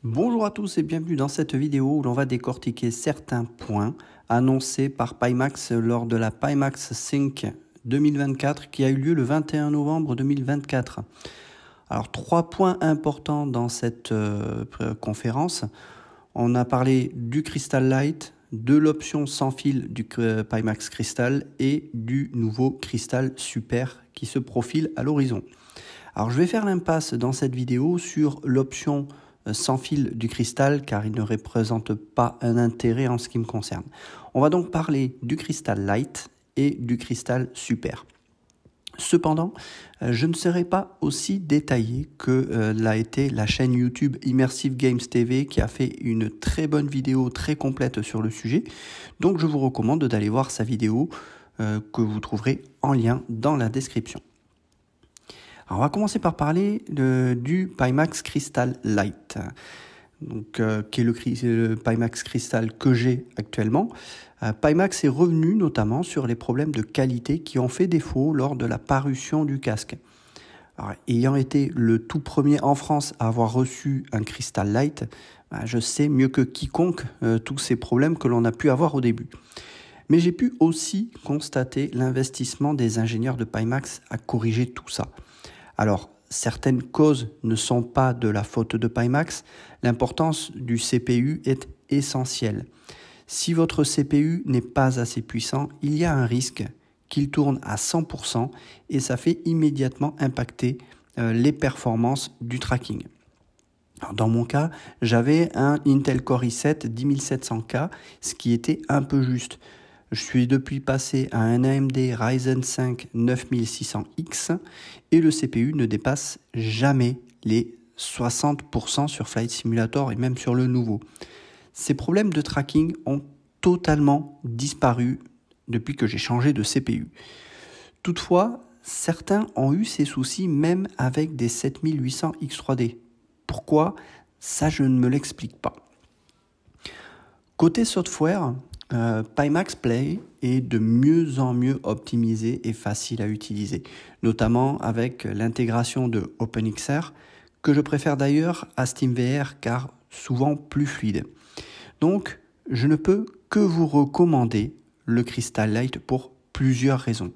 Bonjour à tous et bienvenue dans cette vidéo où l'on va décortiquer certains points annoncés par Pimax lors de la Pimax Sync 2024 qui a eu lieu le 21 novembre 2024. Alors 3 points importants dans cette conférence. On a parlé du Crystal Lite, de l'option sans fil du Pimax Crystal et du nouveau Crystal Super qui se profile à l'horizon. Alors je vais faire l'impasse dans cette vidéo sur l'option sans fil du cristal car il ne représente pas un intérêt en ce qui me concerne. On va donc parler du Crystal Lite et du Crystal Super. Cependant, je ne serai pas aussi détaillé que l'a été la chaîne YouTube Immersive Games TV qui a fait une très bonne vidéo très complète sur le sujet. Donc je vous recommande d'aller voir sa vidéo que vous trouverez en lien dans la description. Alors on va commencer par parler du Pimax Crystal Lite, donc, qui est le Pimax Crystal que j'ai actuellement. Pimax est revenu notamment sur les problèmes de qualité qui ont fait défaut lors de la parution du casque. Alors, ayant été le tout premier en France à avoir reçu un Crystal Lite, je sais mieux que quiconque tous ces problèmes que l'on a pu avoir au début. Mais j'ai pu aussi constater l'investissement des ingénieurs de Pimax à corriger tout ça. Alors, certaines causes ne sont pas de la faute de Pimax. L'importance du CPU est essentielle. Si votre CPU n'est pas assez puissant, il y a un risque qu'il tourne à 100% et ça fait immédiatement impacter les performances du tracking. Alors, dans mon cas, j'avais un Intel Core i7 10700K, ce qui était un peu juste. Je suis depuis passé à un AMD Ryzen 5 9600X et le CPU ne dépasse jamais les 60% sur Flight Simulator et même sur le nouveau. Ces problèmes de tracking ont totalement disparu depuis que j'ai changé de CPU. Toutefois, certains ont eu ces soucis même avec des 7800 X3D. Pourquoi? Ça, je ne me l'explique pas. Côté software, Pimax Play est de mieux en mieux optimisé et facile à utiliser, notamment avec l'intégration de OpenXR, que je préfère d'ailleurs à SteamVR car souvent plus fluide. Donc, je ne peux que vous recommander le Crystal Lite pour plusieurs raisons.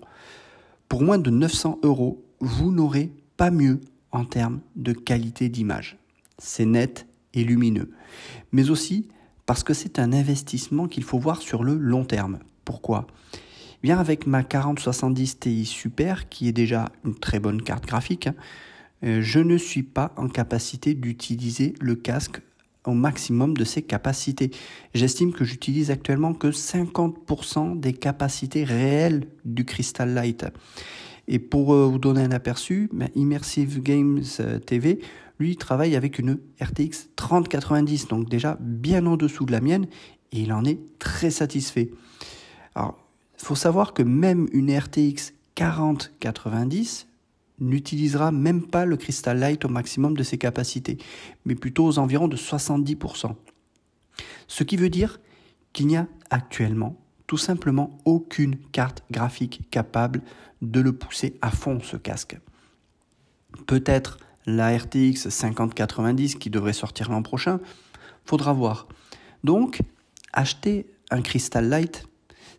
Pour moins de 900 €, vous n'aurez pas mieux en termes de qualité d'image. C'est net et lumineux, mais aussi parce que c'est un investissement qu'il faut voir sur le long terme. Pourquoi? Bien avec ma 4070 Ti Super, qui est déjà une très bonne carte graphique, je ne suis pas en capacité d'utiliser le casque au maximum de ses capacités. J'estime que j'utilise actuellement que 50% des capacités réelles du Crystal Lite. Et pour vous donner un aperçu, Immersive Games TV, lui, travaille avec une RTX 3090, donc déjà bien en dessous de la mienne, et il en est très satisfait. Alors, il faut savoir que même une RTX 4090 n'utilisera même pas le Crystal Lite au maximum de ses capacités, mais plutôt aux environs de 70%. Ce qui veut dire qu'il n'y a actuellement tout simplement aucune carte graphique capable de le pousser à fond, ce casque. Peut-être la RTX 5090 qui devrait sortir l'an prochain, faudra voir. Donc, acheter un Crystal Lite,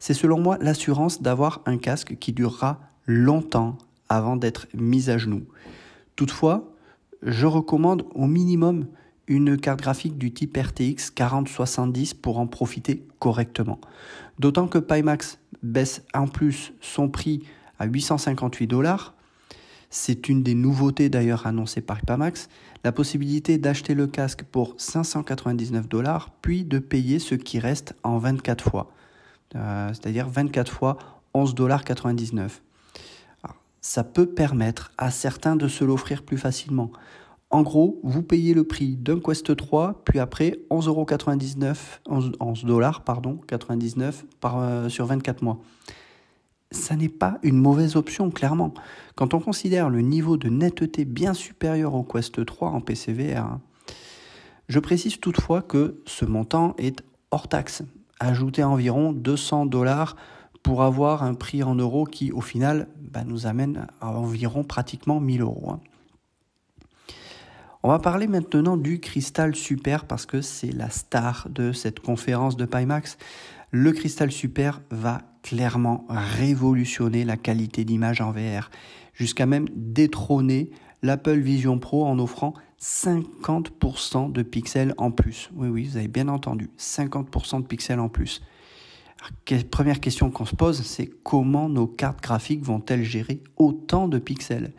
c'est selon moi l'assurance d'avoir un casque qui durera longtemps avant d'être mis à genoux. Toutefois, je recommande au minimum une carte graphique du type RTX 4070 pour en profiter correctement. D'autant que Pimax baisse en plus son prix à 858 $. C'est une des nouveautés d'ailleurs annoncées par Pimax, la possibilité d'acheter le casque pour 599 $, puis de payer ce qui reste en 24 fois. C'est-à-dire 24 fois 11,99 $. Ça peut permettre à certains de se l'offrir plus facilement. En gros, vous payez le prix d'un Quest 3, puis après 11,99 $, sur 24 mois. Ça n'est pas une mauvaise option, clairement. Quand on considère le niveau de netteté bien supérieur au Quest 3 en PCVR, je précise toutefois que ce montant est hors taxe, ajouté à environ 200 $ pour avoir un prix en euros qui, au final, nous amène à environ pratiquement 1000 €. On va parler maintenant du Crystal Super parce que c'est la star de cette conférence de Pimax. Le Crystal Super va clairement révolutionner la qualité d'image en VR, jusqu'à même détrôner l'Apple Vision Pro en offrant 50% de pixels en plus. Oui, vous avez bien entendu, 50% de pixels en plus. Alors, première question qu'on se pose, c'est comment nos cartes graphiques vont-elles gérer autant de pixels ?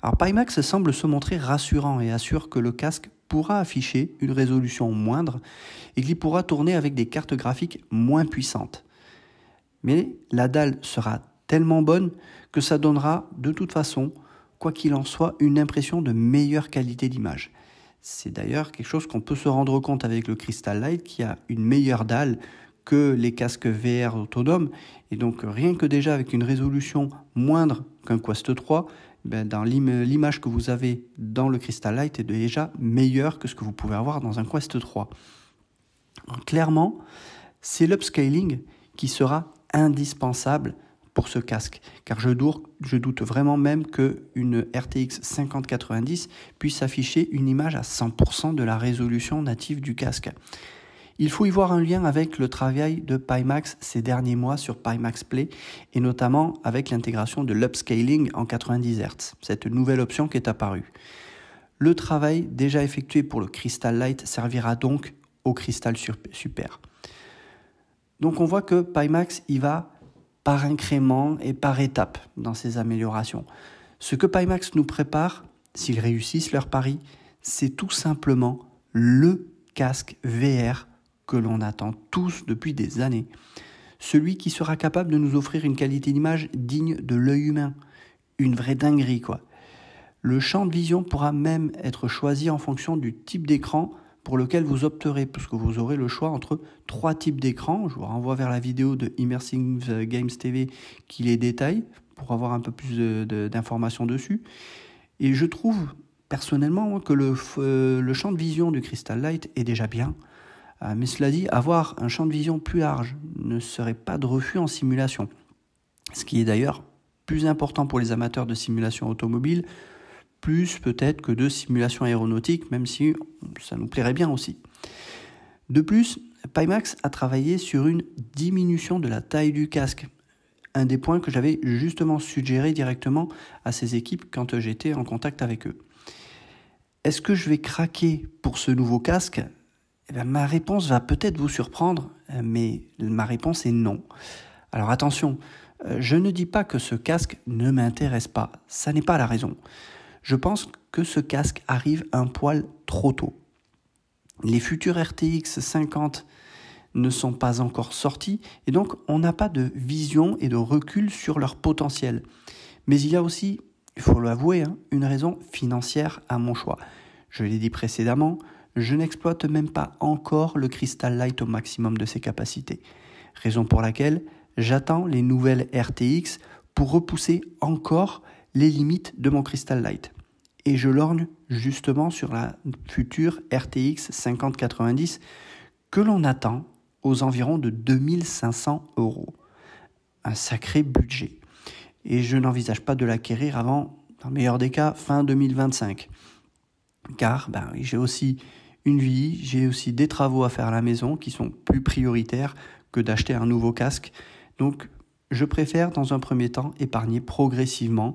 Alors Pimax semble se montrer rassurant et assure que le casque pourra afficher une résolution moindre et qu'il pourra tourner avec des cartes graphiques moins puissantes. Mais la dalle sera tellement bonne que ça donnera de toute façon, quoi qu'il en soit, une impression de meilleure qualité d'image. C'est d'ailleurs quelque chose qu'on peut se rendre compte avec le Crystal Lite qui a une meilleure dalle que les casques VR autonomes. Et donc rien que déjà avec une résolution moindre qu'un Quest 3, dans l'image que vous avez dans le Crystal Lite est déjà meilleure que ce que vous pouvez avoir dans un Quest 3. Alors, clairement, c'est l'upscaling qui sera indispensable pour ce casque, car je doute vraiment même qu'une RTX 5090 puisse afficher une image à 100% de la résolution native du casque. Il faut y voir un lien avec le travail de Pimax ces derniers mois sur Pimax Play et notamment avec l'intégration de l'upscaling en 90 Hz, cette nouvelle option qui est apparue. Le travail déjà effectué pour le Crystal Lite servira donc au Crystal Super. Donc on voit que Pimax y va par incrément et par étapes dans ses améliorations. Ce que Pimax nous prépare, s'ils réussissent leur pari, c'est tout simplement le casque VR que l'on attend tous depuis des années. Celui qui sera capable de nous offrir une qualité d'image digne de l'œil humain. Une vraie dinguerie, quoi. Le champ de vision pourra même être choisi en fonction du type d'écran pour lequel vous opterez, parce que vous aurez le choix entre 3 types d'écrans. Je vous renvoie vers la vidéo de Immersive Games TV qui les détaille pour avoir un peu plus d'informations dessus. Et je trouve personnellement que le champ de vision du Crystal Lite est déjà bien. Mais cela dit, avoir un champ de vision plus large ne serait pas de refus en simulation. Ce qui est d'ailleurs plus important pour les amateurs de simulation automobile, plus peut-être que de simulation aéronautique, même si ça nous plairait bien aussi. De plus, Pimax a travaillé sur une diminution de la taille du casque. Un des points que j'avais justement suggéré directement à ces équipes quand j'étais en contact avec eux. Est-ce que je vais craquer pour ce nouveau casque ? Ma réponse va peut-être vous surprendre, mais ma réponse est non. Alors attention, je ne dis pas que ce casque ne m'intéresse pas, ça n'est pas la raison. Je pense que ce casque arrive un poil trop tôt. Les futurs RTX 50 ne sont pas encore sortis et donc on n'a pas de vision et de recul sur leur potentiel. Mais il y a aussi, il faut l'avouer, une raison financière à mon choix. Je l'ai dit précédemment, je n'exploite même pas encore le Crystal Lite au maximum de ses capacités. Raison pour laquelle j'attends les nouvelles RTX pour repousser encore les limites de mon Crystal Lite. Et je lorgne justement sur la future RTX 5090 que l'on attend aux environs de 2500 €. Un sacré budget. Et je n'envisage pas de l'acquérir avant, dans le meilleur des cas, fin 2025. Car j'ai aussi une vie, j'ai aussi des travaux à faire à la maison qui sont plus prioritaires que d'acheter un nouveau casque. Donc, je préfère dans un premier temps épargner progressivement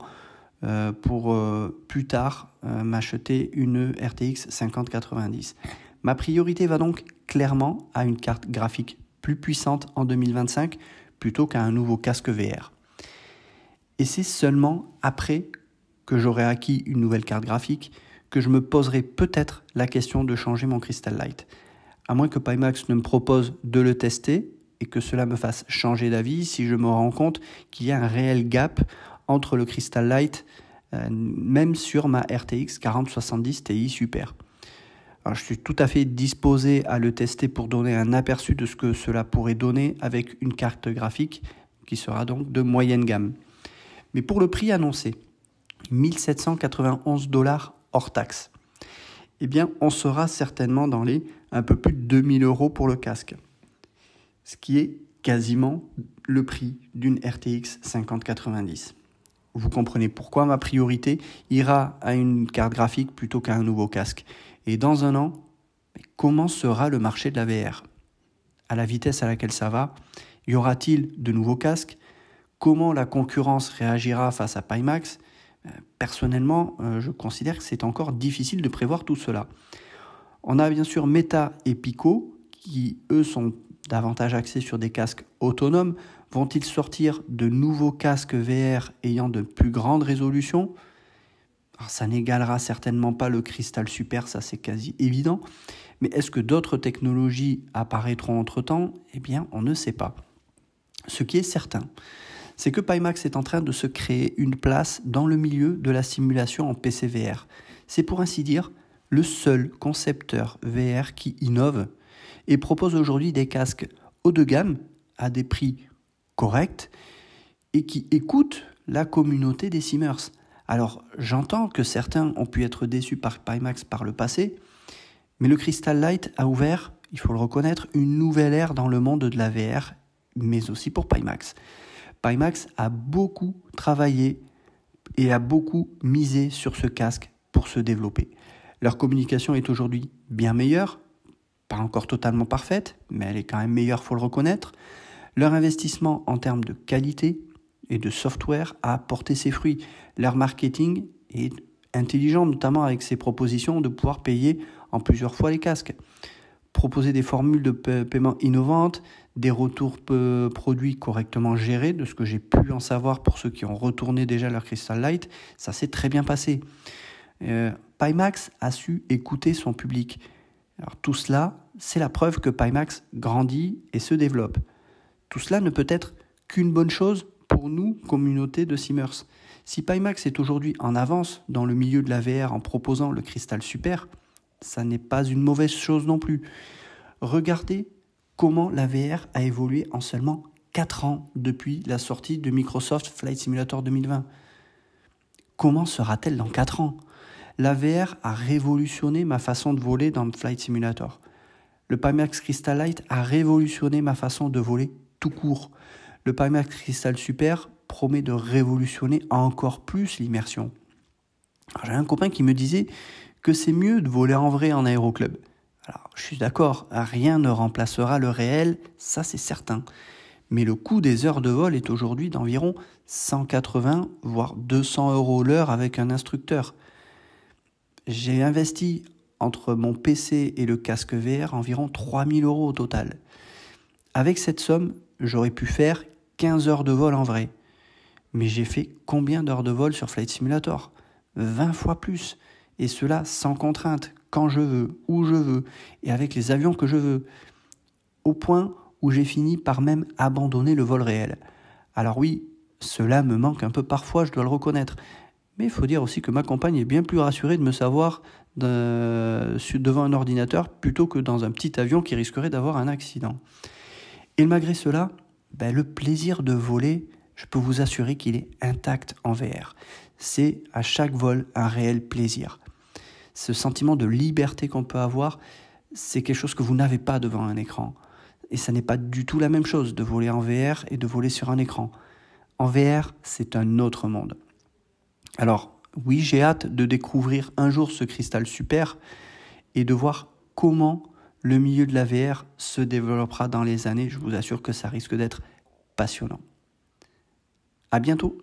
pour plus tard m'acheter une RTX 5090. Ma priorité va donc clairement à une carte graphique plus puissante en 2025 plutôt qu'à un nouveau casque VR. Et c'est seulement après que j'aurai acquis une nouvelle carte graphique que je me poserai peut-être la question de changer mon Crystal Lite. À moins que Pimax ne me propose de le tester et que cela me fasse changer d'avis si je me rends compte qu'il y a un réel gap entre le Crystal Lite, même sur ma RTX 4070 Ti Super. Alors, je suis tout à fait disposé à le tester pour donner un aperçu de ce que cela pourrait donner avec une carte graphique qui sera donc de moyenne gamme. Mais pour le prix annoncé, 1791 $ hors taxe, eh bien, on sera certainement dans les un peu plus de 2000 € pour le casque, ce qui est quasiment le prix d'une RTX 5090. Vous comprenez pourquoi ma priorité ira à une carte graphique plutôt qu'à un nouveau casque. Et dans un an, comment sera le marché de la VR? À la vitesse à laquelle ça va, y aura-t-il de nouveaux casques? Comment la concurrence réagira face à Pimax? Personnellement, je considère que c'est encore difficile de prévoir tout cela. On a bien sûr Meta et Pico, qui eux sont davantage axés sur des casques autonomes. Vont-ils sortir de nouveaux casques VR ayant de plus grandes résolutions? Alors, ça n'égalera certainement pas le Crystal Super, ça c'est quasi évident. Mais est-ce que d'autres technologies apparaîtront entre-temps? Eh bien, on ne sait pas. Ce qui est certain, c'est que Pimax est en train de se créer une place dans le milieu de la simulation en PC VR. C'est pour ainsi dire le seul concepteur VR qui innove et propose aujourd'hui des casques haut de gamme à des prix corrects et qui écoute la communauté des simmers. Alors, j'entends que certains ont pu être déçus par Pimax par le passé, mais le Crystal Light a ouvert, il faut le reconnaître, une nouvelle ère dans le monde de la VR, mais aussi pour Pimax. Pimax a beaucoup travaillé et a beaucoup misé sur ce casque pour se développer. Leur communication est aujourd'hui bien meilleure, pas encore totalement parfaite, mais elle est quand même meilleure, il faut le reconnaître. Leur investissement en termes de qualité et de software a porté ses fruits. Leur marketing est intelligent, notamment avec ses propositions de pouvoir payer en plusieurs fois les casques. Proposer des formules de paiement innovantes, des retours produits correctement gérés, de ce que j'ai pu en savoir pour ceux qui ont retourné déjà leur Crystal Light, ça s'est très bien passé. Pimax a su écouter son public. Alors tout cela, c'est la preuve que Pimax grandit et se développe. Tout cela ne peut être qu'une bonne chose pour nous, communauté de simmers. Si Pimax est aujourd'hui en avance dans le milieu de la VR en proposant le Crystal Super, ça n'est pas une mauvaise chose non plus. Regardez comment la VR a évolué en seulement 4 ans depuis la sortie de Microsoft Flight Simulator 2020. Comment sera-t-elle dans 4 ans? La VR a révolutionné ma façon de voler dans Flight Simulator. Le Pimax Crystal Light a révolutionné ma façon de voler tout court. Le Pimax Crystal Super promet de révolutionner encore plus l'immersion. J'ai un copain qui me disait que c'est mieux de voler en vrai en aéroclub. Alors, je suis d'accord, rien ne remplacera le réel, ça c'est certain. Mais le coût des heures de vol est aujourd'hui d'environ 180 voire 200 € l'heure avec un instructeur. J'ai investi entre mon PC et le casque VR environ 3000 € au total. Avec cette somme, j'aurais pu faire 15 heures de vol en vrai. Mais j'ai fait combien d'heures de vol sur Flight Simulator? 20 fois plus. Et cela sans contrainte, quand je veux, où je veux, et avec les avions que je veux. Au point où j'ai fini par même abandonner le vol réel. Alors oui, cela me manque un peu parfois, je dois le reconnaître. Mais il faut dire aussi que ma compagne est bien plus rassurée de me savoir devant un ordinateur plutôt que dans un petit avion qui risquerait d'avoir un accident. Et malgré cela, le plaisir de voler, je peux vous assurer qu'il est intact en VR. C'est à chaque vol un réel plaisir. Ce sentiment de liberté qu'on peut avoir, c'est quelque chose que vous n'avez pas devant un écran. Et ça n'est pas du tout la même chose de voler en VR et de voler sur un écran. En VR, c'est un autre monde. Alors, oui, j'ai hâte de découvrir un jour ce Crystal Super et de voir comment le milieu de la VR se développera dans les années. Je vous assure que ça risque d'être passionnant. À bientôt.